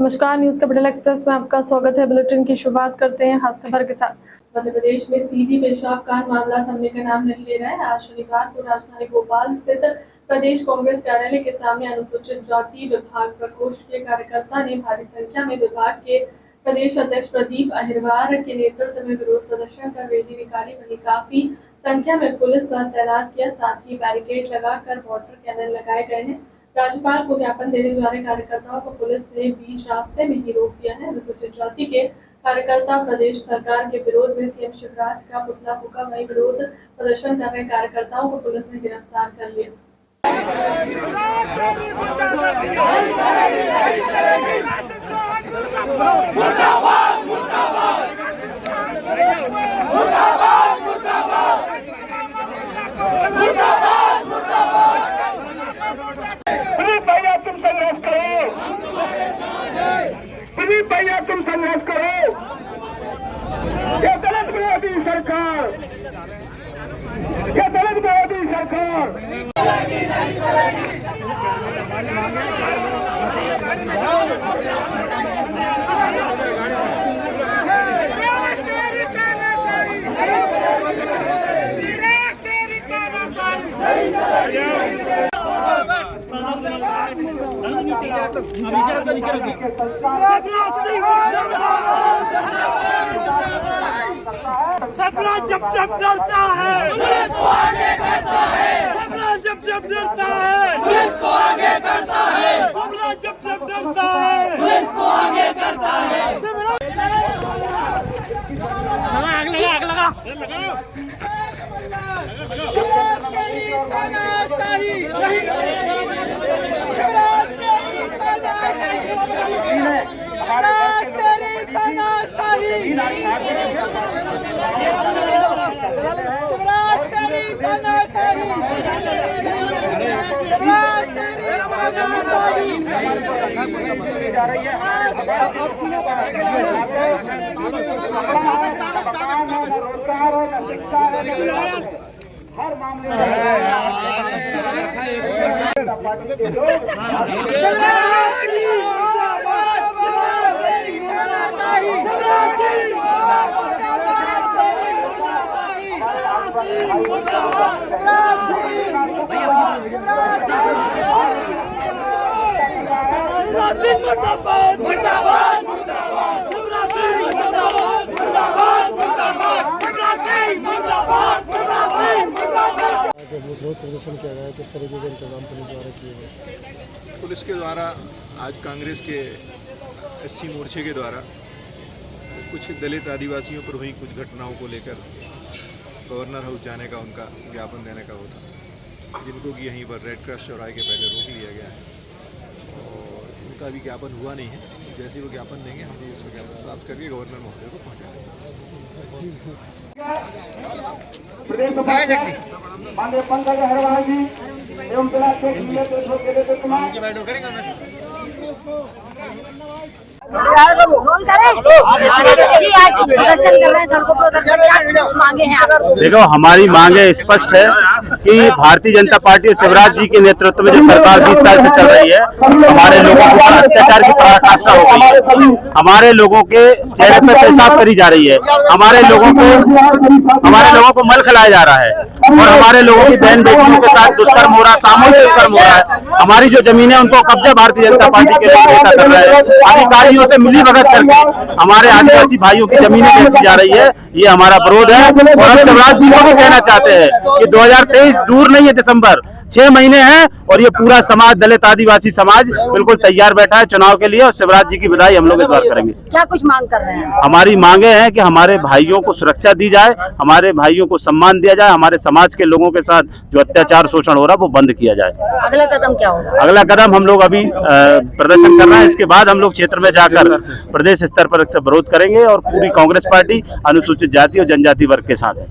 नमस्कार, news capital express में आपका स्वागत है। बुलेटिन की शुरुआत करते हैं खास खबर के साथ। मध्य प्रदेश में सीधी पेशाब कांड मामला थमने का नाम नहीं ले रहा है। आज शनिवार को राजधानी भोपाल स्थित प्रदेश कांग्रेस कार्यालय के सामने अनुसूचित जाति विभाग प्रकोष्ठ के कार्यकर्ता ने भारी संख्या में विभाग के प्रदेश अध्यक्ष प्रदीप अहिरवार के नेतृत्व में विरोध प्रदर्शन कर रैली निकाली। वहीं काफी संख्या में पुलिस बल तैनात किया, साथ ही बैरिकेड लगाकर वाटर कैनन लगाए गए हैं। राज्यपाल को ज्ञापन देने वाले कार्यकर्ताओं को पुलिस ने बीच रास्ते में ही रोक दिया है। अनुसूचित जाति के कार्यकर्ता प्रदेश सरकार के विरोध में सीएम शिवराज का पुतला फूका। वहीं विरोध प्रदर्शन कर रहे कार्यकर्ताओं को पुलिस ने गिरफ्तार कर लिया। तुम संघर्ष करो, प्रदीप भैया तुम संघर्ष करो। क्या दलित विरोधी सरकार, क्या दलित विरोधी सरकार। सबरा जब जब डरता है पुलिस को आगे करता है। सबरा जब जब डरता है पुलिस को आगे करता है। सबरा जब जब डरता है पुलिस को आगे करता है। आग लगा हर मामले मुर्दाबाद मुर्दाबाद मुर्दाबाद विरोध प्रदर्शन किया गया, किस तरीके के इंतजाम पुलिस द्वारा किए गए? पुलिस के द्वारा आज कांग्रेस के एससी मोर्चे के द्वारा कुछ दलित आदिवासियों पर हुई कुछ घटनाओं को लेकर गवर्नर हाउस जाने का उनका ज्ञापन देने का होता, जिनको कि यहीं पर रेड क्रॉस चौराहे के पहले रोक लिया गया है और उनका अभी ज्ञापन हुआ नहीं है। जैसे वो ज्ञापन देंगे हम लोग उसका ज्ञापन प्राप्त करके गवर्नर महोदय को पहुँचाएंगे। माननीय पंकज अहिरवार जी एवं जिला प्रदर्शन कर रहे हैं, सड़कों पर उतर क्या मांगे हैं आप? देखो, हमारी मांगे स्पष्ट है कि भारतीय जनता पार्टी और शिवराज जी के नेतृत्व में जो सरकार 20 साल से चल रही है, हमारे लोगों के ऊपर अत्याचार की पराकाष्ठा हो गई है। हमारे लोगों के चेहरे पर पेशाब करी जा रही है, हमारे लोगों को मल खिलाया जा रहा है और हमारे लोगों की बहन बेटियों के साथ दुष्कर्म हो रहा है, सामूहिक दुष्कर्म हो रहा है। हमारी जो जमीनें उनको कब्जा भारतीय जनता पार्टी के लोग ऐसा कर रहे हैं, अधिकारियों से मिलीभगत करके हमारे आदिवासी भाइयों की जमीनें बेची जा रही है। ये हमारा विरोध है और हम शिवराज जी को भी कहना चाहते हैं कि 2023 दूर नहीं है, दिसंबर 6 महीने हैं और ये पूरा समाज, दलित आदिवासी समाज बिल्कुल तैयार बैठा है चुनाव के लिए और शिवराज जी की विदाई हम लोग इस बार करेंगे। क्या कुछ मांग कर रहे हैं? हमारी मांगे हैं कि हमारे भाइयों को सुरक्षा दी जाए, हमारे भाइयों को सम्मान दिया जाए, हमारे समाज के लोगों के साथ जो अत्याचार शोषण हो रहा है वो बंद किया जाए। अगला कदम क्या होगा? अगला कदम हम लोग अभी प्रदर्शन कर रहे हैं, इसके बाद हम लोग क्षेत्र में जाकर प्रदेश स्तर पर विरोध करेंगे और पूरी कांग्रेस पार्टी अनुसूचित जाति और जनजाति वर्ग के साथ है।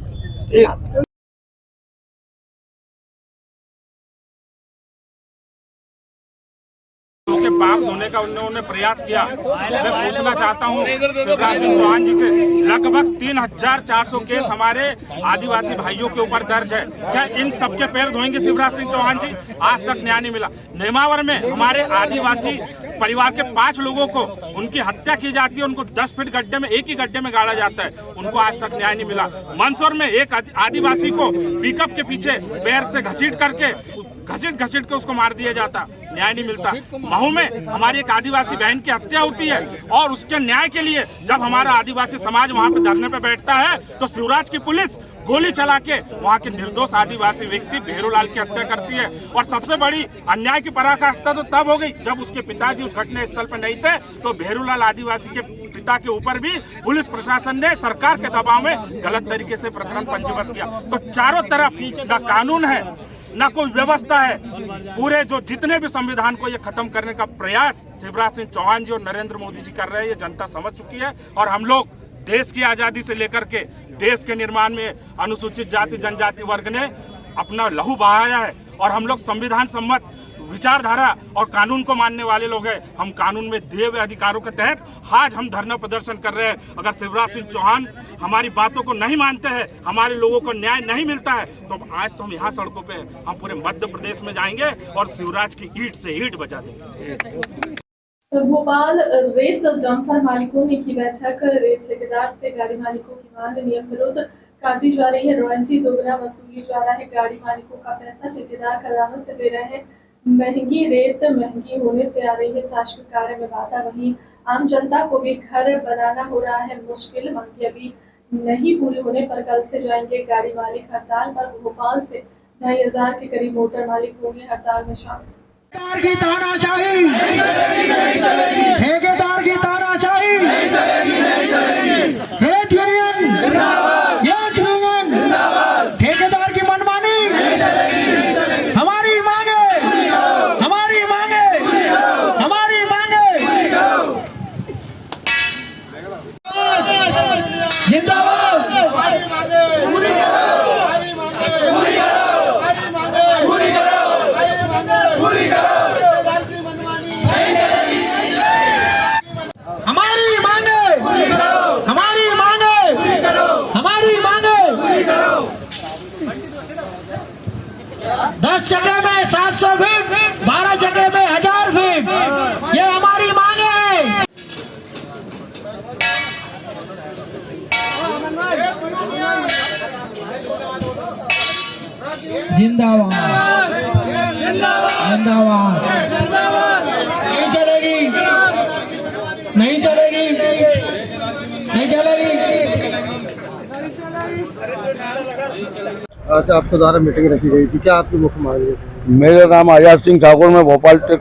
पाप धोने का उन्होंने प्रयास किया। मैं पूछना चाहता हूँ शिवराज सिंह चौहान जी से, लगभग 3400 केस हमारे आदिवासी भाइयों के ऊपर दर्ज है, क्या इन सबके पैर धोएंगे शिवराज सिंह चौहान जी? आज तक न्याय नहीं मिला। नेमावर में हमारे आदिवासी परिवार के 5 लोगों को उनकी हत्या की जाती है, उनको 10 फीट गड्ढे में, एक ही गड्ढे में गाड़ा जाता है, उनको आज तक न्याय नहीं मिला। मंदसौर में एक आदिवासी को पिकअप के पीछे पैर से घसीट के उसको मार दिया जाता, न्याय नहीं मिलता। महू में हमारी एक आदिवासी बहन की हत्या होती है और उसके न्याय के लिए जब हमारा आदिवासी समाज वहां पे धरने पे बैठता है तो शिवराज की पुलिस गोली चला के वहां के निर्दोष आदिवासी व्यक्ति भेरूलाल की हत्या करती है। और सबसे बड़ी अन्याय की पराकाष्ठा तो तब हो गई जब उसके पिताजी उस घटना स्थल पर नहीं थे, तो भेरूलाल आदिवासी के पिता के ऊपर भी पुलिस प्रशासन ने सरकार के दबाव में गलत तरीके से प्रकरण पंजीबद्ध किया। तो चारों तरफ न कानून है न कोई व्यवस्था है। पूरे जो जितने भी संविधान को ये खत्म करने का प्रयास शिवराज सिंह चौहान जी और नरेंद्र मोदी जी कर रहे हैं, ये जनता समझ चुकी है। और हम लोग देश की आजादी से लेकर के देश के निर्माण में अनुसूचित जाति जनजाति वर्ग ने अपना लहू बहाया है और हम लोग संविधान सम्मत विचारधारा और कानून को मानने वाले लोग हैं। हम कानून में दिए हुए अधिकारों के तहत आज हम धरना प्रदर्शन कर रहे हैं। अगर शिवराज सिंह चौहान हमारी बातों को नहीं मानते हैं, हमारे लोगों को न्याय नहीं मिलता है, तो आज तो हम यहाँ सड़कों पे हम पूरे मध्य प्रदेश में जाएंगे और शिवराज की ईंट से ईंट बजा देंगे। भोपाल रेत डंपर मालिकों ने की बैठक। रेत ठेकेदार से गाड़ी मालिकों की मांग नियम विरुद्ध काटी जा रही है। रॉयल्टी दोगुना वसूली जा रहा है। गाड़ी मालिकों का पैसा ठेकेदार खजानों से दे रहे हैं। महंगी रेत महंगी होने से आ रही है शासकीय कार्य में बाधा। वहीं आम जनता को भी घर बनाना हो रहा है मुश्किल। मांगे अभी नहीं पूरी होने पर कल से जाएंगे गाड़ी मालिक हड़ताल पर। भोपाल से 2500 के करीब मोटर मालिक होंगे हड़ताल में शामिल। ठेकेदार की तानाशाही, ठेकेदार की तानाशाही, रेत यूनियन, रेत यूनियन, ठेकेदार की मनमानी, हमारी मांगे, हमारी मांगे, हमारी मांगे, जिंदाबाद, हमारी मांगे पूरी करो, हमारी मांगे पूरी करो, हमारी मांगे पूरी करो, हमारी मांगे पूरी करो। हमारी मांगे पूरी करो, हमारी मांगे पूरी करो, हमारी मांगे पूरी करो। 10 जगह में 700 फीट, 12 जगह में 1000 फीट, ये हमारी मांगे है। जिंदाबाद, जिंदाबाद, नहीं चलेगी, नहीं चलेगी, नहीं चलेगी। आज आपके द्वारा मीटिंग रखी गई थी, क्या आपकी मुख्य मांग है? मेरा नाम आजाद सिंह ठाकुर, मैं भोपाल से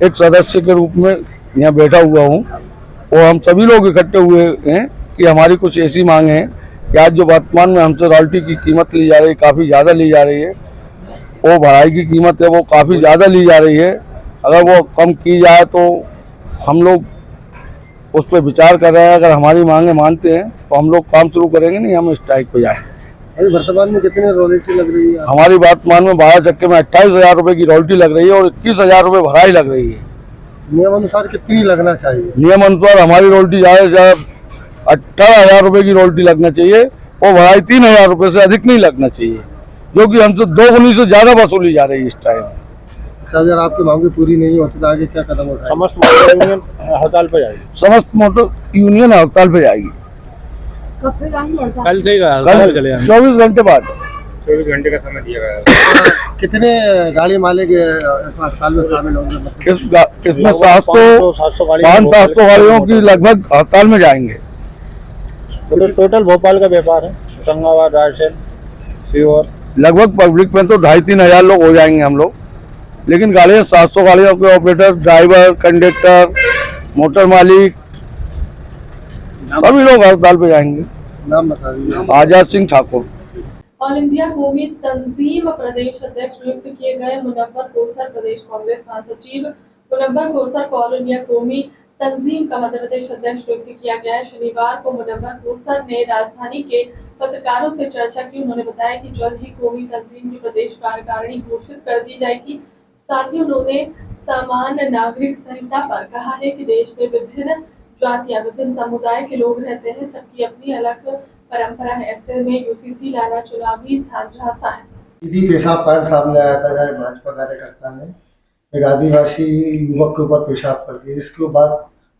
एक सदस्य के रूप में यहाँ बैठा हुआ हूँ और हम सभी लोग इकट्ठे हुए हैं कि हमारी कुछ ऐसी मांग है कि आज जो वर्तमान में हमसे रॉयल्टी की कीमत ली जा रही है, काफ़ी ज़्यादा ली जा रही है, वो भराई की कीमत है वो काफ़ी ज़्यादा ली जा रही है। अगर वो कम की जाए तो हम लोग उस पर विचार कर रहे हैं। अगर हमारी मांगे मानते हैं तो हम लोग काम शुरू करेंगे, नहीं हम स्ट्राइक पे जाए। अभी वर्तमान में कितने रॉयल्टी लग रही है? हमारी वर्तमान में 12 चक्के में 28,000 रुपये की रॉयल्टी लग रही है और 21,000 रुपये भराई लग रही है। नियम अनुसार कितनी लगना चाहिए? नियम अनुसार हमारी रॉयल्टी ज़्यादा से ज़्यादा 18,000 रुपये की रॉयल्टी लगना चाहिए और भराई 3,000 रुपये से अधिक नहीं लगना चाहिए, जो कि हमसे 2 गुनी से ज़्यादा वसूली जा रही है इस टाइम। अच्छा, अगर आपकी मांगे पूरी नहीं होती तो आगे क्या कदम उठाएंगे? समस्त मोटर यूनियन हड़ताल पे जाएगी। समस्त मोटर यूनियन हड़ताल पे जाएगी। कल से कल 24 घंटे बाद, 24 घंटे का समय दिया गया है। कितने गाड़ी मालिक हड़ताल में शामिल होंगे? इसमें 500-700 गाड़ियों की लगभग हड़ताल में जाएंगे। टोटल भोपाल का व्यापार है, होशंगाबाद, रायसेन, सीहोर, लगभग पब्लिक में तो 2,500-3 हज़ार लोग हो जाएंगे हम लोग, लेकिन गाड़ियाँ 700 गाड़ियों के ऑपरेटर, ड्राइवर, कंडक्टर, मोटर मालिक सभी लोग हड़ताल पे जाएंगे। नाम बता दीजिए। आजाद सिंह ठाकुर। ऑल इंडिया कौमी तंजीम प्रदेश अध्यक्ष नियुक्त किए गए मुनव्वर कोसर प्रदेश कांग्रेस महासचिव। मुनव्वर कोसर को ऑल इंडिया कौमी तंजीम का मध्य प्रदेश अध्यक्ष नियुक्त किया गया है। शनिवार को मुनव्वर कोसर ने राजधानी के पत्रकारों से चर्चा की। उन्होंने बताया कि जल्द ही कौमी तंजीम की प्रदेश कार्यकारिणी घोषित कर दी जाएगी। साथ ही उन्होंने सामान्य नागरिक संहिता पर कहा है कि देश में विभिन्न जातियां, विभिन्न समुदाय के लोग रहते हैं, सबकी अपनी अलग परंपरा है। ऐसे में यूसीसी लाना चुनावी झांसा है। सीधी पेशाब कांड सामने आया था, जहाँ भाजपा कार्यकर्ता ने एक आदिवासी युवक के ऊपर पेशाब कर दिया, जिसके बाद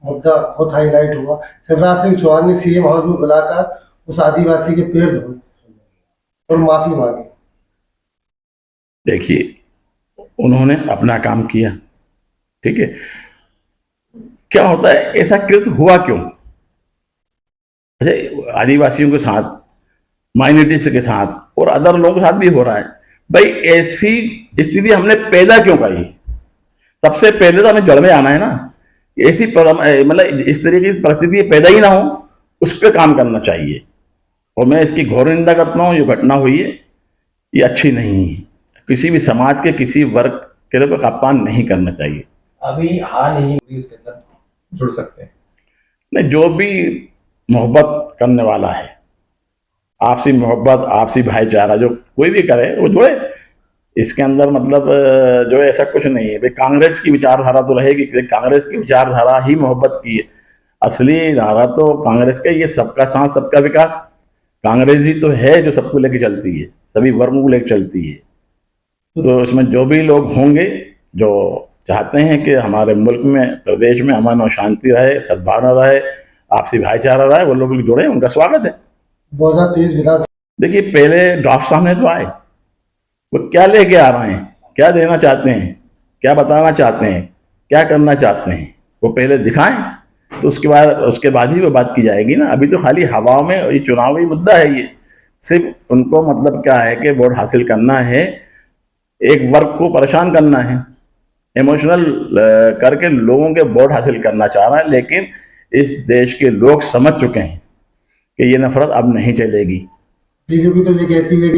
मुद्दा बहुत हाईलाइट हुआ। शिवराज सिंह चौहान ने सीएम हाउस में बुलाकर उस आदिवासी के पैर धोए और माफी मांगी। देखिए, उन्होंने अपना काम किया, ठीक है। क्या होता है, ऐसा कृत्य हुआ क्यों? अच्छा, आदिवासियों के साथ, माइनॉरिटीज के साथ और अदर लोगों के साथ भी हो रहा है। भाई, ऐसी स्थिति हमने पैदा क्यों करी? सबसे पहले तो हमें जड़ में आना है ना। ऐसी मतलब इस तरीके की परिस्थिति पैदा ही ना हो, उस पर काम करना चाहिए। और मैं इसकी घोर निंदा करता हूँ। ये घटना हुई है, ये अच्छी नहीं है। किसी भी समाज के किसी वर्ग के लोग का अपमान नहीं करना चाहिए। अभी हाल ही उसके अंदर जुड़ सकते हैं नहीं, जो भी मोहब्बत करने वाला है, आपसी मोहब्बत, आपसी भाईचारा जो कोई भी करे वो जुड़े। इसके अंदर मतलब जो है ऐसा कुछ नहीं है। भाई, कांग्रेस की विचारधारा तो रहेगी, कांग्रेस की विचारधारा ही मोहब्बत की है। असली धारा तो कांग्रेस का ये सबका साथ सबका विकास। कांग्रेस ही तो है जो सबको लेके चलती है, सभी वर्गों को लेकर चलती है। तो इसमें जो भी लोग होंगे जो चाहते हैं कि हमारे मुल्क में, प्रदेश में अमन और शांति रहे, सद्भावना रहे, आपसी भाईचारा रहे, वो लोग जुड़े, उनका स्वागत है। 2023 विधानसभा, देखिए, पहले ड्राफ्ट सामने तो आए, वो क्या लेके आ रहे हैं, क्या देना चाहते हैं, क्या बताना चाहते हैं, क्या करना चाहते हैं, वो पहले दिखाएं, तो उसके बाद ही वो बात की जाएगी ना। अभी तो खाली हवाओं में, ये चुनावी मुद्दा है। ये सिर्फ उनको मतलब क्या है कि वोट हासिल करना है, एक वर्ग को परेशान करना है, इमोशनल करके लोगों के वोट हासिल करना चाह रहा है। लेकिन इस देश के लोग समझ चुके हैं कि ये नफरत अब नहीं चलेगी। बीजेपी तो ये कहती है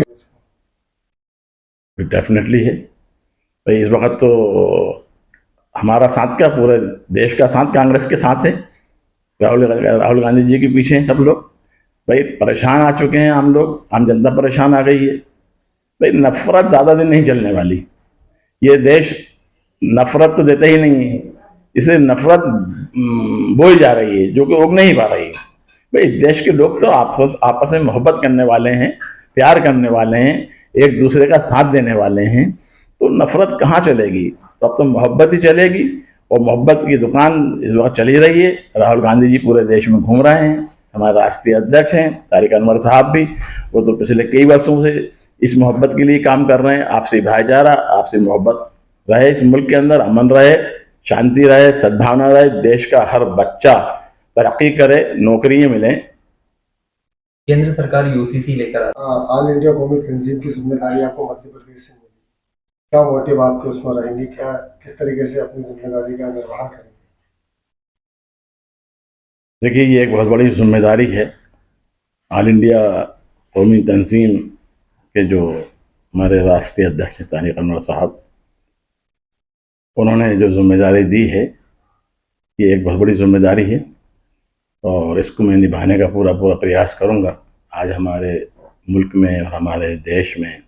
कि डेफिनेटली है भाई। इस वक्त तो हमारा साथ क्या, पूरे देश का साथ कांग्रेस के साथ है। राहुल गांधी जी के पीछे हैं सब लोग। भाई, परेशान आ चुके हैं हम लोग, आम जनता परेशान आ गई है। भाई, नफरत ज़्यादा दिन नहीं चलने वाली। ये देश नफरत तो देता ही नहीं है, इसलिए नफरत बोई जा रही है, जो कि उग नहीं पा रही है। भाई, देश के लोग तो आपस में मोहब्बत करने वाले हैं, प्यार करने वाले हैं, एक दूसरे का साथ देने वाले हैं, तो नफरत कहाँ चलेगी? तो अब तो मोहब्बत ही चलेगी। और मोहब्बत की दुकान इस वक्त चली रही है। राहुल गांधी जी पूरे देश में घूम रहे हैं, हमारे राष्ट्रीय अध्यक्ष हैं तारिक अनवर साहब भी, वो तो पिछले कई वर्षों से इस मोहब्बत के लिए काम कर रहे हैं। आपसी भाईचारा, आपसी मोहब्बत रहे इस मुल्क के अंदर, अमन रहे, शांति रहे, सद्भावना रहे, देश का हर बच्चा तरक्की करे, नौकरियां मिलें। केंद्र सरकार यूसीसी लेकर ऑल इंडिया कौमी तंजीम की जिम्मेदारी आपको मध्य प्रदेश से मिली, क्या मोटिव आपके उसमें रहेंगी, क्या किस तरीके से अपनी जिम्मेदारी का निर्वाह करेंगे? देखिए, ये एक बहुत बड़ी जिम्मेदारी है। ऑल इंडिया कौमी तंजीम के जो हमारे राष्ट्रीय अध्यक्ष तारिक अनवर साहब, उन्होंने जो जिम्मेदारी दी है, ये एक बहुत बड़ी जिम्मेदारी है और इसको मैं निभाने का पूरा प्रयास करूंगा। आज हमारे मुल्क में और हमारे देश में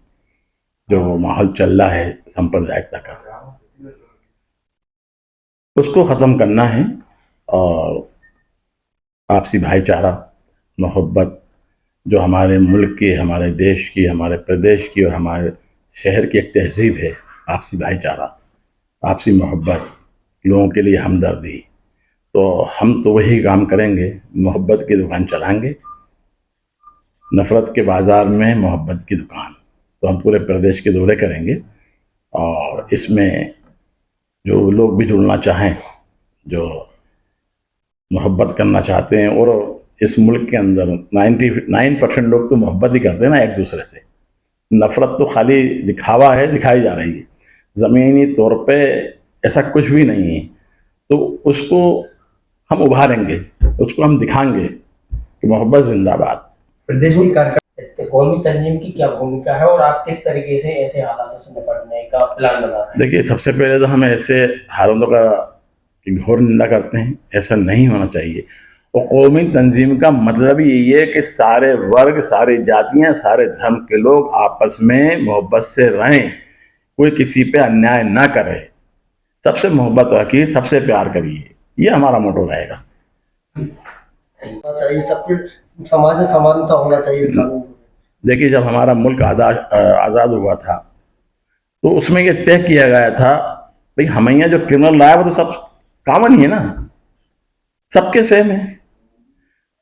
जो माहौल चल रहा है सांप्रदायिकता का, उसको ख़त्म करना है और आपसी भाईचारा, मोहब्बत जो हमारे मुल्क की, हमारे देश की, हमारे प्रदेश की और हमारे शहर की एक तहजीब है, आपसी भाईचारा, आपसी मोहब्बत, लोगों के लिए हमदर्दी। तो हम तो वही काम करेंगे, मोहब्बत की दुकान चलाएंगे, नफ़रत के बाज़ार में मोहब्बत की दुकान। तो हम पूरे प्रदेश के दौरे करेंगे और इसमें जो लोग भी जुड़ना चाहें, जो मोहब्बत करना चाहते हैं, और इस मुल्क के अंदर 99% लोग तो मोहब्बत ही करते हैं ना एक दूसरे से। नफ़रत तो खाली दिखावा है, दिखाई जा रही है, ज़मीनी तौर पे ऐसा कुछ भी नहीं है। तो उसको हम उभारेंगे, उसको हम दिखाएंगे कि मोहब्बत जिंदाबाद। प्रदेश की कार्यकर्ता कौमी तंजीम की क्या भूमिका है और आप किस तरीके से ऐसे हालातों से निपटने का प्लान बना रहे हैं? देखिए, सबसे पहले तो हम ऐसे हालातों का घोर निंदा करते हैं, ऐसा नहीं होना चाहिए। और कौमी तंजीम का मतलब यही है कि सारे वर्ग, सारी जातियाँ, सारे धर्म के लोग आपस में मोहब्बत से रहें, कोई किसी पे अन्याय ना करे, सबसे मोहब्बत रखिए, सबसे प्यार करिए, ये हमारा मोटो रहेगा। चाहिए सबके समाज में समानता होना चाहिए इस कानून में। देखिए, जब हमारा मुल्क आज़ाद हुआ था तो उसमें ये तय किया गया था भाई हमें यहाँ जो क्रिमिनल लाया वो तो सब कॉमन ही है ना, सबके सेम है।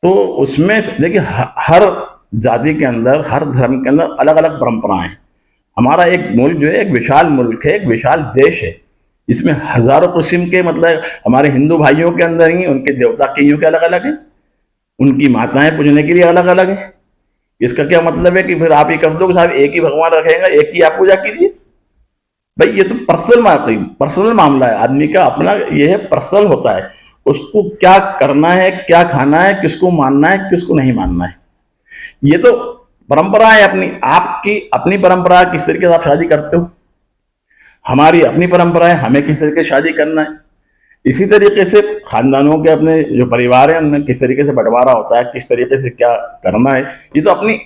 तो उसमें देखिए हर जाति के अंदर, हर धर्म के अंदर अलग अलग परंपराएं हैं। हमारा एक मुल्क जो है एक विशाल मुल्क है, एक विशाल देश है, इसमें हजारों किस्म के मतलब हमारे हिंदू भाइयों के अंदर ही उनके देवता कईयों के अलग अलग हैं, उनकी माताएं पूजने के लिए अलग अलग है। इसका क्या मतलब है कि फिर आप ये कर दो कि साहब एक ही भगवान रखेगा, एक ही आप पूजा कीजिए? भाई ये तो पर्सनल मामला है, आदमी का अपना ये है, पर्सनल होता है, उसको क्या करना है, क्या खाना है, किसको मानना है, किसको नहीं मानना है। ये तो परंपरा है अपनी, आपकी अपनी परंपरा किस तरीके से आप शादी करते हो, हमारी अपनी परंपरा है हमें किस तरीके से शादी करना है। इसी तरीके से खानदानों के अपने जो परिवार है उनमें किस तरीके से बंटवारा होता है, किस तरीके से क्या करना है, ये तो अपनी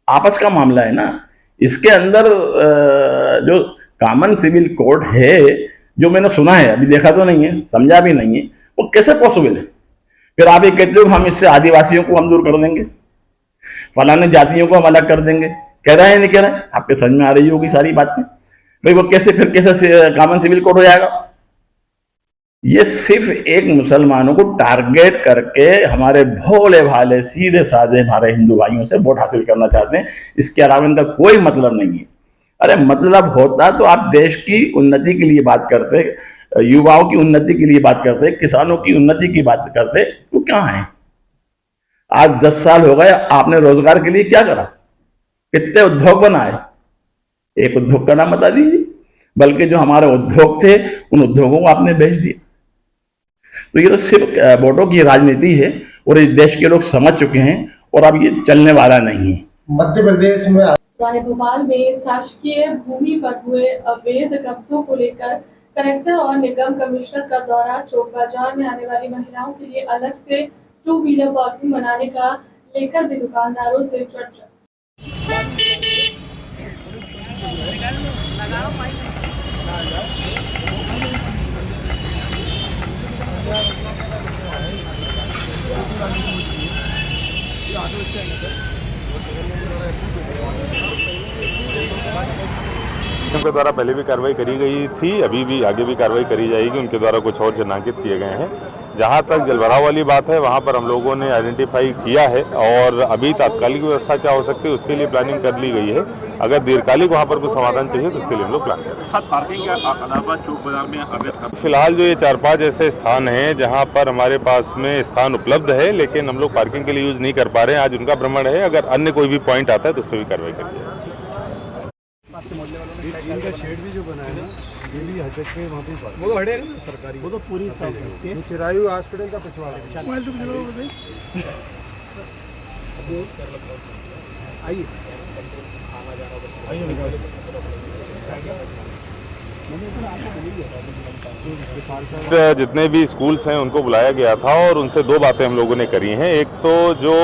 आपस का मामला है ना। इसके अंदर जो कॉमन सिविल कोड है, जो मैंने सुना है, अभी देखा तो नहीं है, समझा भी नहीं है, वो कैसे पॉसिबल है? फिर आप ये कहते हो हम इससे आदिवासियों को हम दूर कर देंगे, फलाने जातियों को हम अलग कर देंगे, कह रहे हैं नहीं कह रहे हैं? आपके समझ में आ रही होगी सारी बातें। भाई वो कैसे फिर कैसे कॉमन सिविल कोड हो जाएगा? ये सिर्फ एक मुसलमानों को टारगेट करके हमारे भोले भाले सीधे साधे हमारे हिंदू भाइयों से वोट हासिल करना चाहते हैं, इसके अलावा इनका कोई मतलब नहीं है। अरे मतलब होता तो आप देश की उन्नति के लिए बात करते, युवाओं की उन्नति के लिए बात करते, किसानों की उन्नति की बात करते, वो कहाँ है? आज 10 साल हो गए, आपने रोजगार के लिए क्या करा? कितने उद्योग बनाए? एक उद्योग का नाम बता दीजिए। बल्कि जो हमारे उद्योग थे उन उद्योगों को आपने बेच दिया। तो ये तो सिर्फ वोटों की राजनीति है और इस देश के लोग समझ चुके हैं और अब ये चलने वाला नहीं है। मध्य प्रदेश में राजधानी भोपाल में शासकीय भूमि पर हुए अवैध कब्जों को लेकर कलेक्टर और निगम कमिश्नर का दौरा। चौक बाजार में आने वाली महिलाओं के लिए अलग से 2 व्हीलर पार्किंग बनाने का लेकर भी दुकानदारों से चर्चा। उनके द्वारा पहले भी कार्रवाई करी गई थी, अभी भी आगे भी कार्रवाई करी जाएगी। उनके द्वारा कुछ और चिन्हांकित किए गए हैं। जहां तक जलभराव वाली बात है, वहां पर हम लोगों ने आइडेंटिफाई किया है और अभी तात्कालिक व्यवस्था क्या हो सकती है उसके लिए प्लानिंग कर ली गई है। अगर दीर्घकालिक वहां पर कुछ समाधान चाहिए तो उसके लिए हम लोग प्लान करें। साथ पार्किंग के अलावा चौक बाजार में अवैध फिलहाल जो ये 4-5 ऐसे स्थान हैं जहां पर हमारे पास में स्थान उपलब्ध है, लेकिन हम लोग पार्किंग के लिए यूज नहीं कर पा रहे हैं। आज उनका भ्रमण है, अगर अन्य कोई भी पॉइंट आता है तो उस पर भी कार्रवाई करेंगे। इनका शेड भी जो बना है ना, ये भी हजक के वहाँ पे वो तो हटेगा ना सरकारी, वो तो पूरी चिरायु हॉस्पिटल का पिछवाड़ा जितने भी स्कूल्स हैं उनको बुलाया गया था और उनसे 2 बातें हम लोगों ने करी हैं। एक तो जो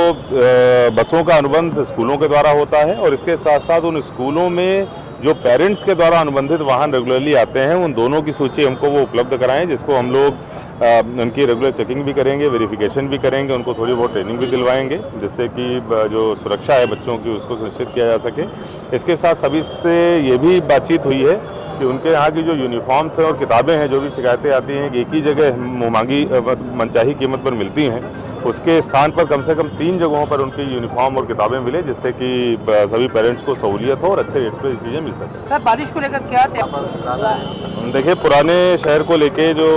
बसों का अनुबंध स्कूलों के द्वारा होता है और इसके साथ साथ उन स्कूलों में जो पेरेंट्स के द्वारा अनुबंधित वाहन रेगुलरली आते हैं, उन दोनों की सूची हमको वो उपलब्ध कराएं, जिसको हम लोग उनकी रेगुलर चेकिंग भी करेंगे, वेरिफिकेशन भी करेंगे, उनको थोड़ी बहुत ट्रेनिंग भी दिलवाएंगे, जिससे कि जो सुरक्षा है बच्चों की उसको सुनिश्चित किया जा सके। इसके साथ सभी से ये भी बातचीत हुई है कि उनके यहाँ की जो यूनिफॉर्म्स हैं और किताबें हैं, जो भी शिकायतें आती हैं कि एक ही जगह मुँहमांगी मनचाही कीमत पर मिलती हैं, उसके स्थान पर कम से कम 3 जगहों पर उनकी यूनिफॉर्म और किताबें मिले, जिससे कि सभी पेरेंट्स को सहूलियत हो और अच्छे रेट पर चीज़ें मिल सकें। सर बारिश को लेकर क्या देखिए, पुराने शहर को लेके जो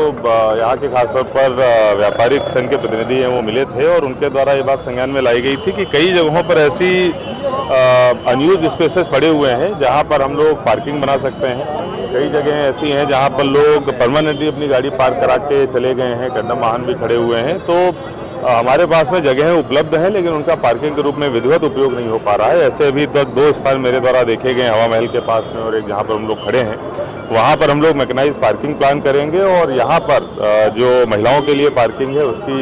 यहाँ के खासतौर पर व्यापारिक संघ के प्रतिनिधि हैं वो मिले थे और उनके द्वारा ये बात संज्ञान में लाई गई थी कि कई जगहों पर ऐसी अनयूज स्पेसेस पड़े हुए हैं जहाँ पर हम लोग पार्किंग बना सकते हैं। कई जगह ऐसी हैं जहाँ पर लोग परमानेंटली अपनी गाड़ी पार्क करा के चले गए हैं, कंडम वाहन भी खड़े हुए हैं। तो हमारे पास में जगहें उपलब्ध हैं, लेकिन उनका पार्किंग के रूप में विधिवत उपयोग नहीं हो पा रहा है। ऐसे अभी तक 2 स्थान मेरे द्वारा देखे गए, हवा महल के पास में और एक जहाँ पर हम लोग खड़े हैं, वहाँ पर हम लोग मैकेनाइज्ड पार्किंग प्लान करेंगे और यहाँ पर जो महिलाओं के लिए पार्किंग है उसकी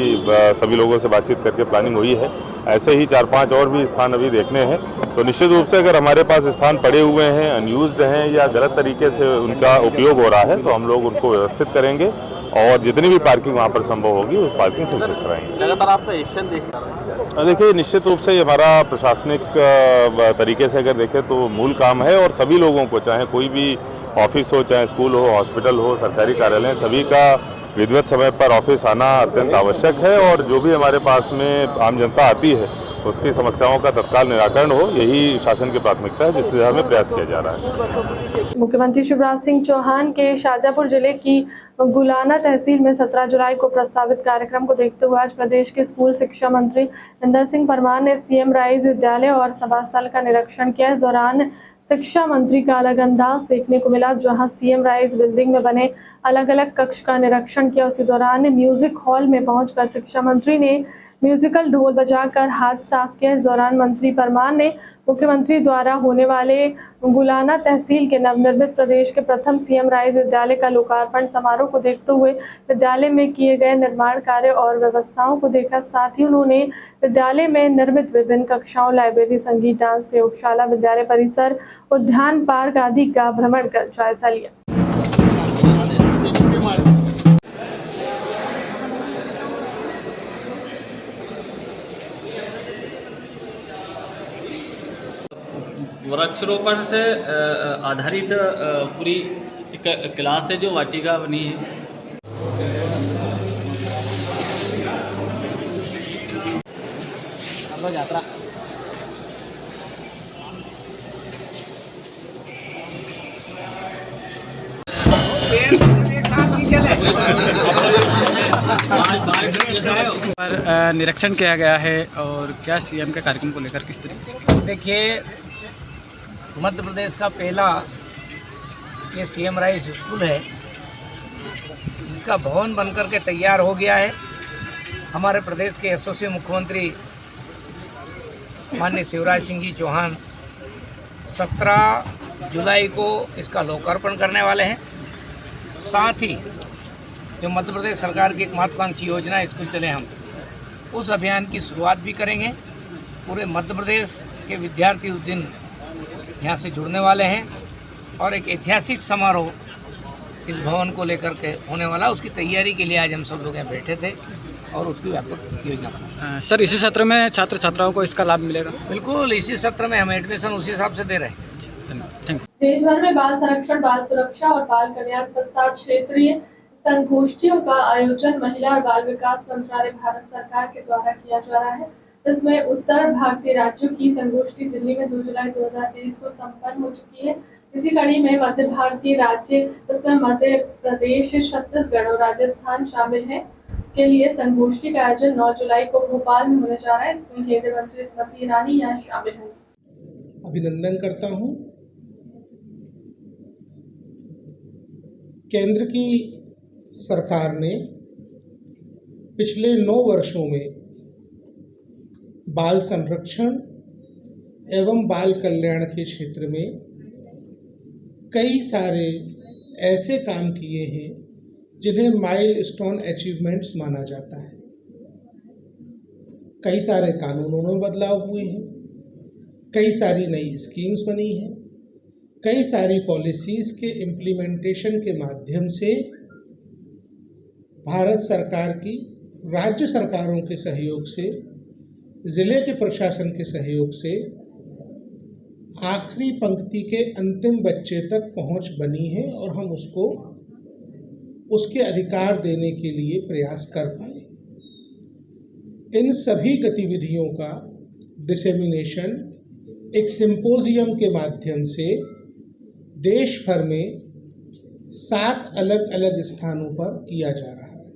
सभी लोगों से बातचीत करके प्लानिंग हुई है ऐसे ही 4-5 और भी स्थान अभी देखने हैं। तो निश्चित रूप से अगर हमारे पास स्थान पड़े हुए हैं, अनयूज्ड हैं या गलत तरीके से उनका उपयोग हो रहा है तो हम लोग उनको व्यवस्थित करेंगे और जितनी भी पार्किंग वहाँ पर संभव होगी उस पार्किंग सुनिश्चित कराएंगे। लगातार आपका एक्शन देख रहा है। देखिए, निश्चित रूप से ये हमारा प्रशासनिक तरीके से अगर देखें तो मूल काम है और सभी लोगों को, चाहे कोई भी ऑफिस हो, चाहे स्कूल हो, हॉस्पिटल हो, सरकारी कार्यालय, सभी का विधिवत समय पर ऑफिस आना अत्यंत आवश्यक है और जो भी हमारे पास में आम जनता आती है उसकी समस्याओं का तत्काल निराकरण हो, यही शासन की प्राथमिकता है, जिस दिशा में प्रयास किया जा रहा है। मुख्यमंत्री शिवराज सिंह चौहान के शाजापुर जिले की गुलाना तहसील में 17 जुलाई को प्रस्तावित कार्यक्रम को देखते हुए आज प्रदेश के स्कूल शिक्षा मंत्री इंदर सिंह परमार ने सीएम राइज विद्यालय और सभा स्थल का निरीक्षण किया। इस दौरान शिक्षा मंत्री का अलग अंदाज देखने को मिला, जहां सीएम राइज बिल्डिंग में बने अलग अलग कक्ष का निरीक्षण किया। उसी दौरान म्यूजिक हॉल में पहुंचकर शिक्षा मंत्री ने म्यूजिकल ढोल बजाकर हाथ साफ किया। इस दौरान मंत्री परमार ने मुख्यमंत्री द्वारा होने वाले गुलाना तहसील के नवनिर्मित प्रदेश के प्रथम सीएम राइज विद्यालय का लोकार्पण समारोह को देखते हुए विद्यालय में किए गए निर्माण कार्य और व्यवस्थाओं को देखा। साथ ही उन्होंने विद्यालय में निर्मित विभिन्न कक्षाओं, लाइब्रेरी, संगीत, डांस प्रयोगशाला, विद्यालय परिसर, उद्यान पार्क आदि का भ्रमण कर जायजा लिया। वृक्षारोपण से आधारित पूरी एक क्लास है जो वाटिका बनी है। यात्रा पर निरीक्षण किया गया है और क्या सीएम के कार्यक्रम को लेकर किस तरीके से? देखिए, मध्य प्रदेश का पहला ये सीएम राइज स्कूल है जिसका भवन बनकर के तैयार हो गया है। हमारे प्रदेश के यशस्वी मुख्यमंत्री माननीय शिवराज सिंह जी चौहान 17 जुलाई को इसका लोकार्पण करने वाले हैं। साथ ही जो मध्य प्रदेश सरकार की एक महत्वाकांक्षी योजना स्कूल चले हम, उस अभियान की शुरुआत भी करेंगे। पूरे मध्य प्रदेश के विद्यार्थी उस दिन यहाँ से जुड़ने वाले हैं और एक ऐतिहासिक समारोह इस भवन को लेकर के होने वाला, उसकी तैयारी के लिए आज हम सब लोग यहाँ बैठे थे और उसकी व्यापक योजना बनाई। सर, इसी सत्र में छात्र छात्राओं को इसका लाभ मिलेगा? बिल्कुल, इसी सत्र में हम एडमिशन उसी हिसाब से दे रहे हैं। Thank you. देश भर में बाल संरक्षण, बाल सुरक्षा और बाल कल्याण पर 7 क्षेत्रीय संगोष्ठियों का आयोजन महिला और बाल विकास मंत्रालय भारत सरकार के द्वारा किया जा रहा है। इसमें उत्तर भारतीय राज्यों की संगोष्ठी दिल्ली में 2 जुलाई 2023 को संपन्न हो चुकी है। इसी कड़ी में मध्य भारतीय राज्य, इसमें मध्य प्रदेश, छत्तीसगढ़ और राजस्थान शामिल हैं, के लिए संगोष्ठी का आयोजन 9 जुलाई को भोपाल में होने जा रहा है। इसमें केंद्रीय मंत्री स्मृति ईरानी यहाँ शामिल होंगी। अभिनंदन करता हूँ केंद्र की सरकार ने पिछले 9 वर्षों में बाल संरक्षण एवं बाल कल्याण के क्षेत्र में कई सारे ऐसे काम किए हैं जिन्हें माइलस्टोन अचीवमेंट्स माना जाता है। कई सारे कानूनों में बदलाव हुए हैं, कई सारी नई स्कीम्स बनी हैं, कई सारी पॉलिसीज़ के इम्प्लीमेंटेशन के माध्यम से भारत सरकार की, राज्य सरकारों के सहयोग से, ज़िले के प्रशासन के सहयोग से आखिरी पंक्ति के अंतिम बच्चे तक पहुंच बनी है और हम उसको उसके अधिकार देने के लिए प्रयास कर पाए। इन सभी गतिविधियों का डिसेमिनेशन एक सिंपोजियम के माध्यम से देश भर में 7 अलग अलग स्थानों पर किया जा रहा है।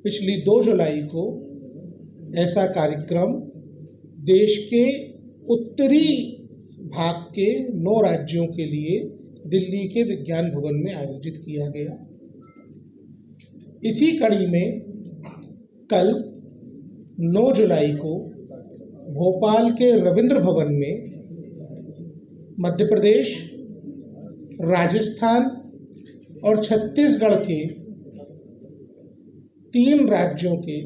पिछली 2 जुलाई को ऐसा कार्यक्रम देश के उत्तरी भाग के 9 राज्यों के लिए दिल्ली के विज्ञान भवन में आयोजित किया गया। इसी कड़ी में कल 9 जुलाई को भोपाल के रविंद्र भवन में मध्य प्रदेश, राजस्थान और छत्तीसगढ़ के 3 राज्यों के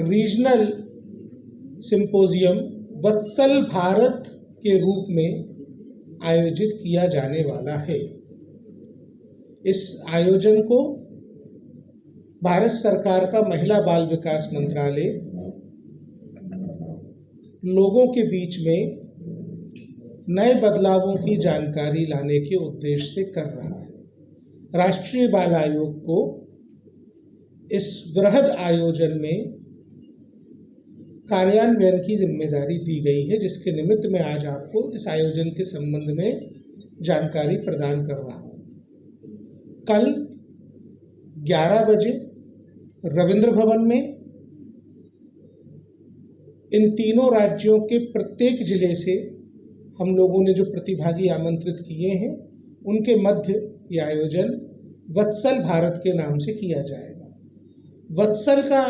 रीजनल सिंपोजियम वत्सल भारत के रूप में आयोजित किया जाने वाला है। इस आयोजन को भारत सरकार का महिला बाल विकास मंत्रालय लोगों के बीच में नए बदलावों की जानकारी लाने के उद्देश्य से कर रहा है। राष्ट्रीय बाल आयोग को इस वृहद आयोजन में कार्यान्वयन की जिम्मेदारी दी गई है, जिसके निमित्त मैं आज आपको इस आयोजन के संबंध में जानकारी प्रदान कर रहा हूँ। कल 11 बजे रविंद्र भवन में इन तीनों राज्यों के प्रत्येक जिले से हम लोगों ने जो प्रतिभागी आमंत्रित किए हैं, उनके मध्य ये आयोजन वत्सल भारत के नाम से किया जाएगा। वत्सल का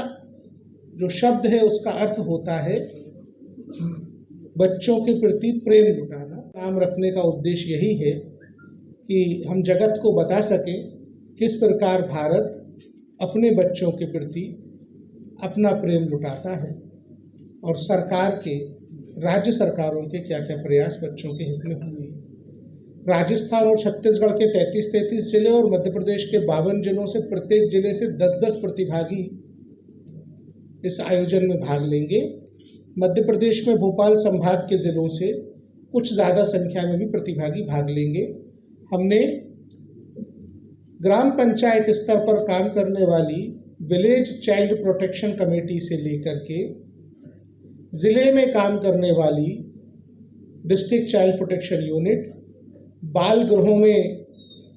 जो शब्द है उसका अर्थ होता है बच्चों के प्रति प्रेम लुटाना। नाम रखने का उद्देश्य यही है कि हम जगत को बता सकें किस प्रकार भारत अपने बच्चों के प्रति अपना प्रेम लुटाता है और सरकार के, राज्य सरकारों के क्या क्या प्रयास बच्चों के हित में हुए। राजस्थान और छत्तीसगढ़ के 33 जिले और मध्य प्रदेश के 52 जिलों से प्रत्येक जिले से 10-10 प्रतिभागी इस आयोजन में भाग लेंगे। मध्य प्रदेश में भोपाल संभाग के जिलों से कुछ ज़्यादा संख्या में भी प्रतिभागी भाग लेंगे। हमने ग्राम पंचायत स्तर पर काम करने वाली विलेज चाइल्ड प्रोटेक्शन कमेटी से लेकर के ज़िले में काम करने वाली डिस्ट्रिक्ट चाइल्ड प्रोटेक्शन यूनिट, बाल गृहों में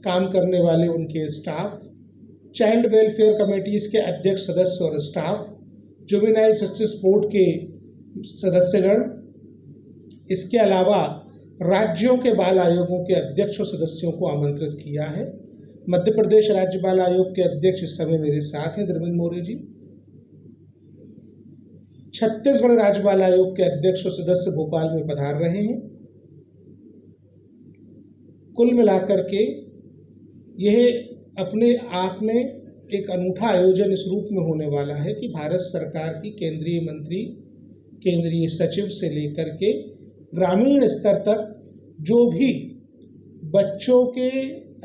काम करने वाले उनके स्टाफ, चाइल्ड वेलफेयर कमेटीज़ के अध्यक्ष सदस्य और स्टाफ, जुवेनाइल जस्टिस बोर्ड के सदस्यगण, इसके अलावा राज्यों के बाल आयोगों के अध्यक्ष और सदस्यों को आमंत्रित किया है। मध्य प्रदेश राज्य बाल आयोग के अध्यक्ष इस समय मेरे साथ हैं, धर्मेंद्र मौर्य जी। छत्तीसगढ़ राज्य बाल आयोग के अध्यक्ष और सदस्य भोपाल में पधार रहे हैं। कुल मिलाकर के यह अपने आप में एक अनूठा आयोजन इस रूप में होने वाला है कि भारत सरकार की केंद्रीय मंत्री, केंद्रीय सचिव से लेकर के ग्रामीण स्तर तक जो भी बच्चों के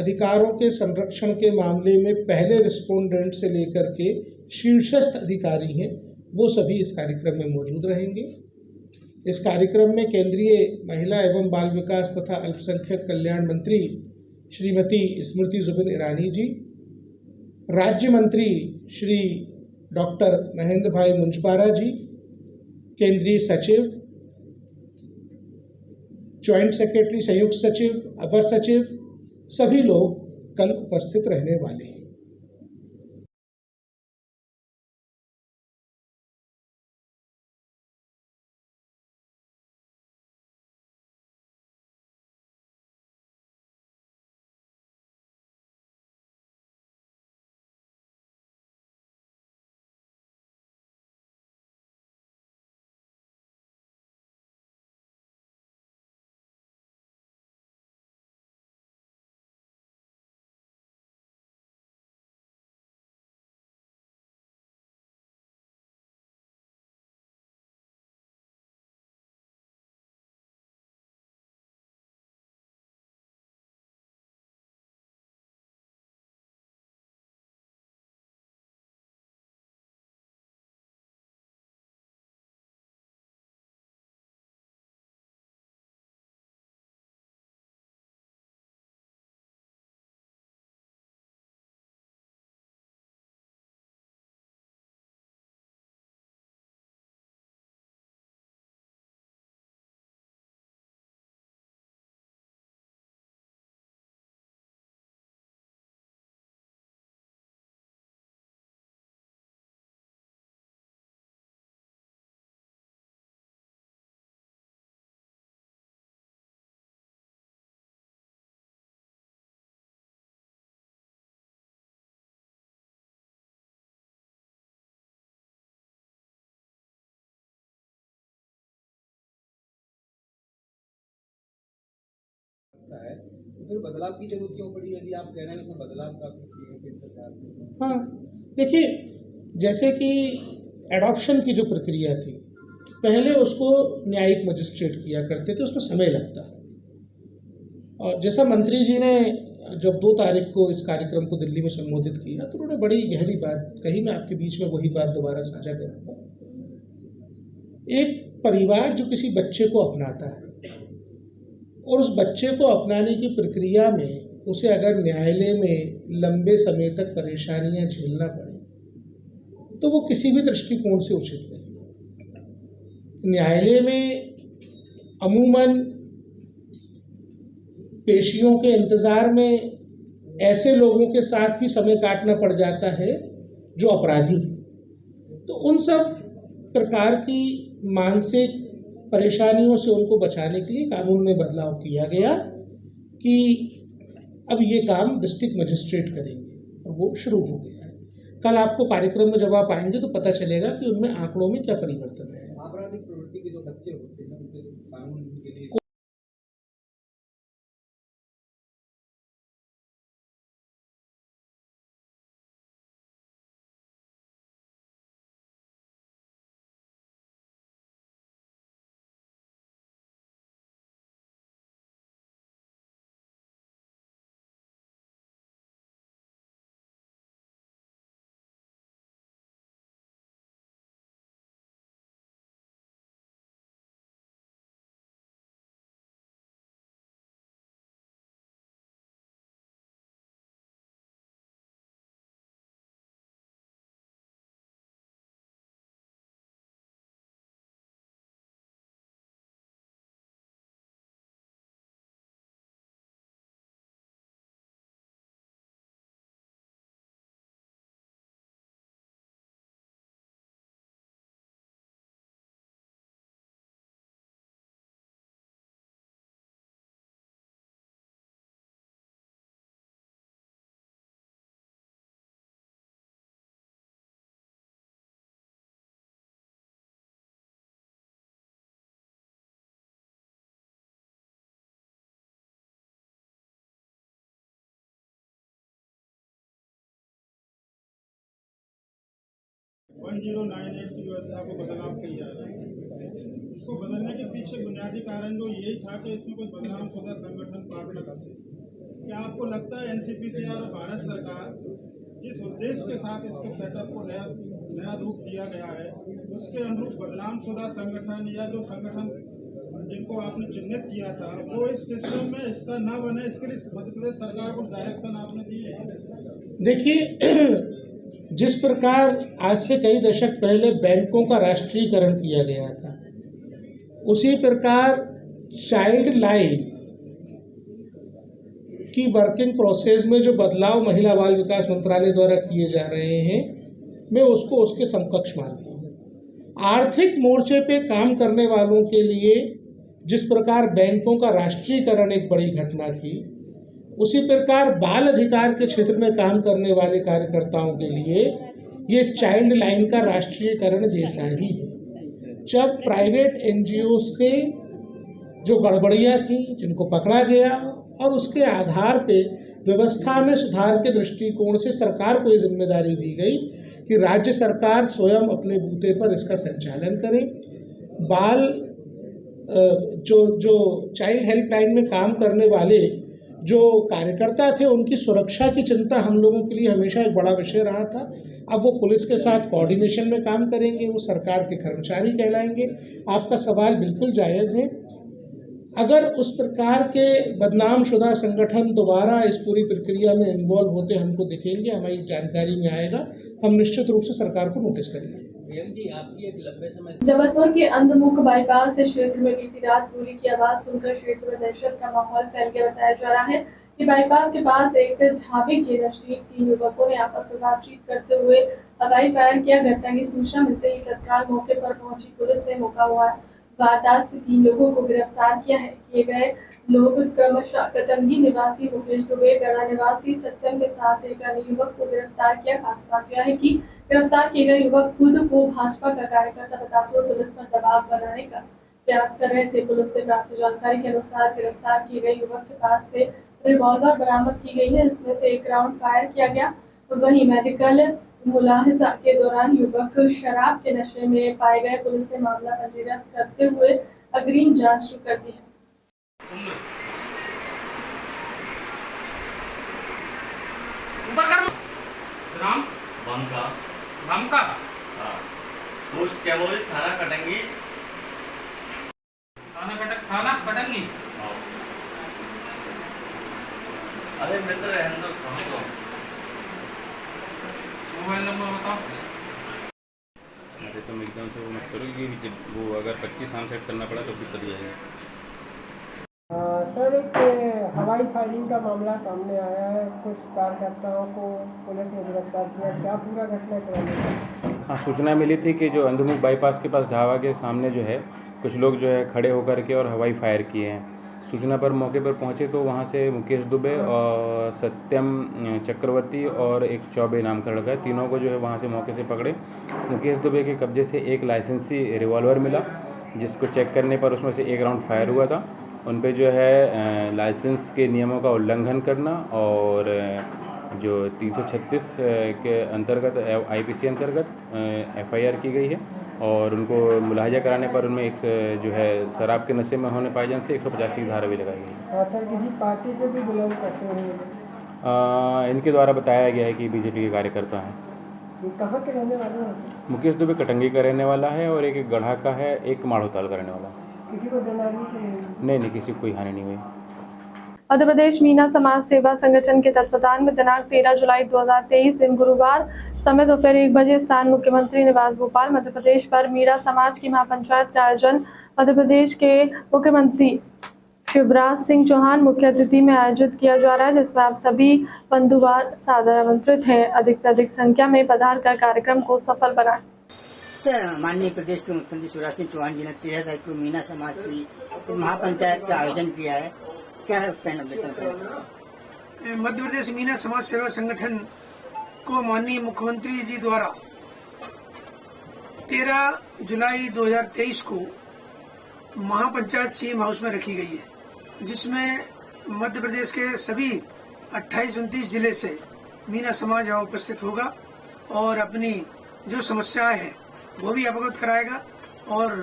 अधिकारों के संरक्षण के मामले में पहले रिस्पोंडेंट से लेकर के शीर्षस्थ अधिकारी हैं, वो सभी इस कार्यक्रम में मौजूद रहेंगे। इस कार्यक्रम में केंद्रीय महिला एवं बाल विकास तथा अल्पसंख्यक कल्याण मंत्री श्रीमती स्मृति जुबिन ईरानी जी, राज्य मंत्री श्री डॉक्टर महेंद्र भाई मुंजपारा जी, केंद्रीय सचिव, ज्वाइंट सेक्रेटरी, संयुक्त सचिव, अपर सचिव, सभी लोग कल उपस्थित रहने वाले हैं। है तो फिर बदलाव की जरूरत क्यों पड़ी यदि आप कह रहे हैं उसमें बदलाव काफी किए केंद्र सरकार ने? हाँ, देखिए, जैसे कि एडॉप्शन की जो प्रक्रिया थी, पहले उसको न्यायिक मजिस्ट्रेट किया करते थे, उसमें समय लगता था। और जैसा मंत्री जी ने जब 2 तारीख को इस कार्यक्रम को दिल्ली में संबोधित किया तो उन्होंने बड़ी गहरी बात कही। मैं आपके बीच में वही बात दोबारा साझा करूँगा। एक परिवार जो किसी बच्चे को अपनाता है और उस बच्चे को अपनाने की प्रक्रिया में उसे अगर न्यायालय में लंबे समय तक परेशानियां झेलना पड़े तो वो किसी भी दृष्टिकोण से उचित नहीं। न्यायालय में अमूमन पेशियों के इंतज़ार में ऐसे लोगों के साथ भी समय काटना पड़ जाता है जो अपराधी। तो उन सब प्रकार की मानसिक परेशानियों से उनको बचाने के लिए कानून में बदलाव किया गया कि अब ये काम डिस्ट्रिक्ट मजिस्ट्रेट करेंगे और वो शुरू हो गया है। कल आपको कार्यक्रम में जब आप आएंगे तो पता चलेगा कि उनमें आंकड़ों में क्या परिवर्तन है। आपराधिक प्रवृत्ति के जो बच्चे होते हैं उनके कानून के लिए की व्यवस्था को बदलाव किया है। इसको बदलने के पीछे बुनियादी कारण जो यही था कि इसमें कोई बदनाम शुदा संगठन पार्टनर थे। क्या आपको लगता है एनसीपीसी और भारत सरकार जिस उद्देश्य के साथ इसके सेटअप को नया रूप दिया गया है उसके अनुरूप बदनाम शुदा संगठन या जो संगठन जिनको आपने चिन्हित किया था वो इस सिस्टम में हिस्सा न बने, इसके लिए मध्य प्रदेश सरकार को डायरेक्शन आपने दी है? देखिए, जिस प्रकार आज से कई दशक पहले बैंकों का राष्ट्रीयकरण किया गया था, उसी प्रकार चाइल्ड लाइन की वर्किंग प्रोसेस में जो बदलाव महिला बाल विकास मंत्रालय द्वारा किए जा रहे हैं, मैं उसको उसके समकक्ष मानता हूँ। आर्थिक मोर्चे पे काम करने वालों के लिए जिस प्रकार बैंकों का राष्ट्रीयकरण एक बड़ी घटना थी, उसी प्रकार बाल अधिकार के क्षेत्र में काम करने वाले कार्यकर्ताओं के लिए ये चाइल्ड लाइन का राष्ट्रीयकरण जैसा ही है। जब प्राइवेट एनजीओ से जो गड़बड़ियाँ थी जिनको पकड़ा गया और उसके आधार पे व्यवस्था में सुधार के दृष्टिकोण से सरकार को ये जिम्मेदारी दी गई कि राज्य सरकार स्वयं अपने बूते पर इसका संचालन करे। बाल जो चाइल्ड हेल्पलाइन में काम करने वाले जो कार्यकर्ता थे उनकी सुरक्षा की चिंता हम लोगों के लिए हमेशा एक बड़ा विषय रहा था। अब वो पुलिस के साथ कोऑर्डिनेशन में काम करेंगे, वो सरकार के कर्मचारी कहलाएंगे। आपका सवाल बिल्कुल जायज़ है। अगर उस प्रकार के बदनाम शुदा संगठन दोबारा इस पूरी प्रक्रिया में इन्वॉल्व होते हमको दिखेंगे, हमारी जानकारी में आएगा, हम निश्चित रूप से सरकार को नोटिस करेंगे। जबलपुर के अंधमुख बाईपास क्षेत्र में बीती रात गोली की आवाज सुनकर क्षेत्र में दहशत का माहौल फैल गया। बताया जा रहा है कि बाईपास के पास एक ढाबे के नजदीक 3 युवकों ने आपस में बातचीत करते हुए हवाई फायर किया। घटना की सूचना मिलते ही तत्काल मौके पर पहुंची पुलिस ने मौका हुआ वारदात से 3 लोगों को गिरफ्तार किया है। किए गए लोग क्रमशः कटंगी निवासी मुकेश दुबे, गढ़ा निवासी सत्यम के साथ एक अन्य युवक को गिरफ्तार किया। खास बात यह है कि गिरफ्तार किए गए युवक खुद को भाजपा का कार्यकर्ता बताते हुए पुलिस पर दबाव बनाने का प्रयास कर रहे थे। पुलिस से प्राप्त जानकारी के अनुसार गिरफ्तार किए गए युवक के पास से रिवॉल्वर बरामद की गई है, जिसमें से 1 राउंड फायर किया गया। वहीं मेडिकल मुलाहिजा के दौरान युवक शराब के नशे में पाए गए। पुलिस ने मामला पंजीकृत करते हुए अग्रिम जांच शुरू कर दी है। पोस्ट क्या बोले? थाना कटंगी। थाना कटंगी। अरे मित्र रहने दो। मोबाइल नंबर बताओ। अरे तुम एकदम से वो मत करो कि वो अगर 25 साल सेट करना पड़ा तो फिर कर जाएगा। सर, एक हवाई फायरिंग का मामला सामने आया है। कुछ कार्यकर्ताओं को पुलिस ने गिरफ्तार किया। क्या पूरा घटना क्रम? हाँ, सूचना मिली थी कि जो अंधमुख बाईपास के पास ढाबा के सामने जो है कुछ लोग जो है खड़े होकर के और हवाई फायर किए हैं। सूचना पर मौके पर पहुंचे तो वहां से मुकेश दुबे और सत्यम चक्रवर्ती और एक चौबे नाम का लड़का है, तीनों को जो है वहां से मौके से पकड़े। मुकेश दुबे के कब्जे से एक लाइसेंसी रिवॉल्वर मिला, जिसको चेक करने पर उसमें से एक राउंड फायर हुआ था। उन पे जो है लाइसेंस के नियमों का उल्लंघन करना और जो 336 के अंतर्गत IPC अंतर्गत FIR की गई है और उनको मुलाहिजा कराने पर उनमें एक जो है शराब के नशे में होने पाए जाने से 185 की धारा भी लगाई गई है। सर, किसी पार्टी से भी बिलोंग करते हैं? इनके द्वारा बताया गया है कि BJP के कार्यकर्ता हैं। कहाँ के रहने वाले हैं? मुकेश दुबे कटंगी का रहने वाला है और एक गढ़ा का है, एक माड़ोताल का रहने वाला है। किसी को नहीं, किसी को कोई हानि नहीं हुई। मध्य प्रदेश मीना समाज सेवा संगठन के तत्वावधान में दिनांक 13 जुलाई 2023 दिन गुरुवार समय दोपहर 1 बजे स्थान मुख्यमंत्री निवास भोपाल मध्य प्रदेश पर मीरा समाज की महापंचायत का आयोजन मध्य प्रदेश के मुख्यमंत्री शिवराज सिंह चौहान मुख्य अतिथि में आयोजित किया जा रहा है, जिसमें आप सभी बंधुवार सादर आमंत्रित हैं। अधिक से अधिक संख्या में पधार कर कार्यक्रम को सफल बनाएं। माननीय प्रदेश के मुख्यमंत्री शिवराज सिंह चौहान जी ने 13 तारीख को मीना समाज की महापंचायत का आयोजन किया है। क्या है उसका इनोवेशन? मध्य प्रदेश मीना समाज सेवा संगठन को माननीय मुख्यमंत्री जी द्वारा 13 जुलाई 2023 को महापंचायत CM हाउस में रखी गई है, जिसमें मध्य प्रदेश के सभी 28-29 जिले से मीना समाज यहाँ उपस्थित होगा और अपनी जो समस्याएं हैं वो भी अवगत कराएगा और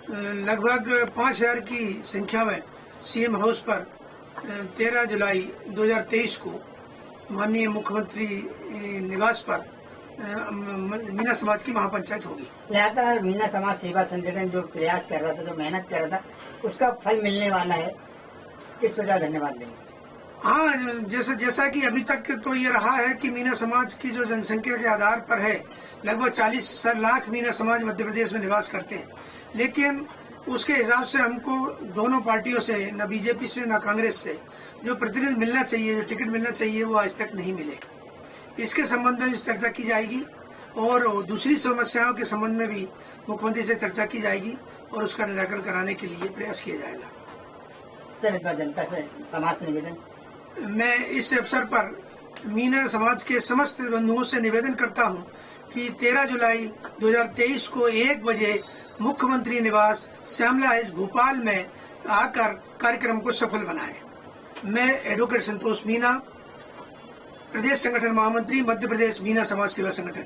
लगभग 5000 की संख्या में CM हाउस पर 13 जुलाई 2023 को माननीय मुख्यमंत्री निवास पर मीना समाज की महापंचायत होगी। लगातार मीना समाज सेवा संगठन जो प्रयास कर रहा था, जो मेहनत कर रहा था, उसका फल मिलने वाला है। किस प्रकार धन्यवाद देंगे? हाँ, जैसा कि अभी तक तो ये रहा है कि मीना समाज की जो जनसंख्या के आधार पर है लगभग 40 लाख मीना समाज मध्य प्रदेश में निवास करते हैं, लेकिन उसके हिसाब से हमको दोनों पार्टियों से, न BJP से न कांग्रेस से, जो प्रतिनिधि मिलना चाहिए, जो टिकट मिलना चाहिए, वो आज तक नहीं मिले। इसके संबंध में चर्चा की जाएगी और दूसरी समस्याओं के संबंध में भी मुख्यमंत्री से चर्चा की जाएगी और उसका निराकरण कराने के लिए प्रयास किया जाएगा। सर, इस बार जनता से समाज से निवेदन, मैं इस अवसर पर मीना समाज के समस्त बंधुओं से निवेदन करता हूं कि 13 जुलाई 2023 को 1 बजे मुख्यमंत्री निवास श्यामला हाइट्स भोपाल में आकर कार्यक्रम को सफल बनाएं। मैं एडवोकेट संतोष मीना, प्रदेश संगठन महामंत्री, मध्य प्रदेश मीना समाज सेवा संगठन।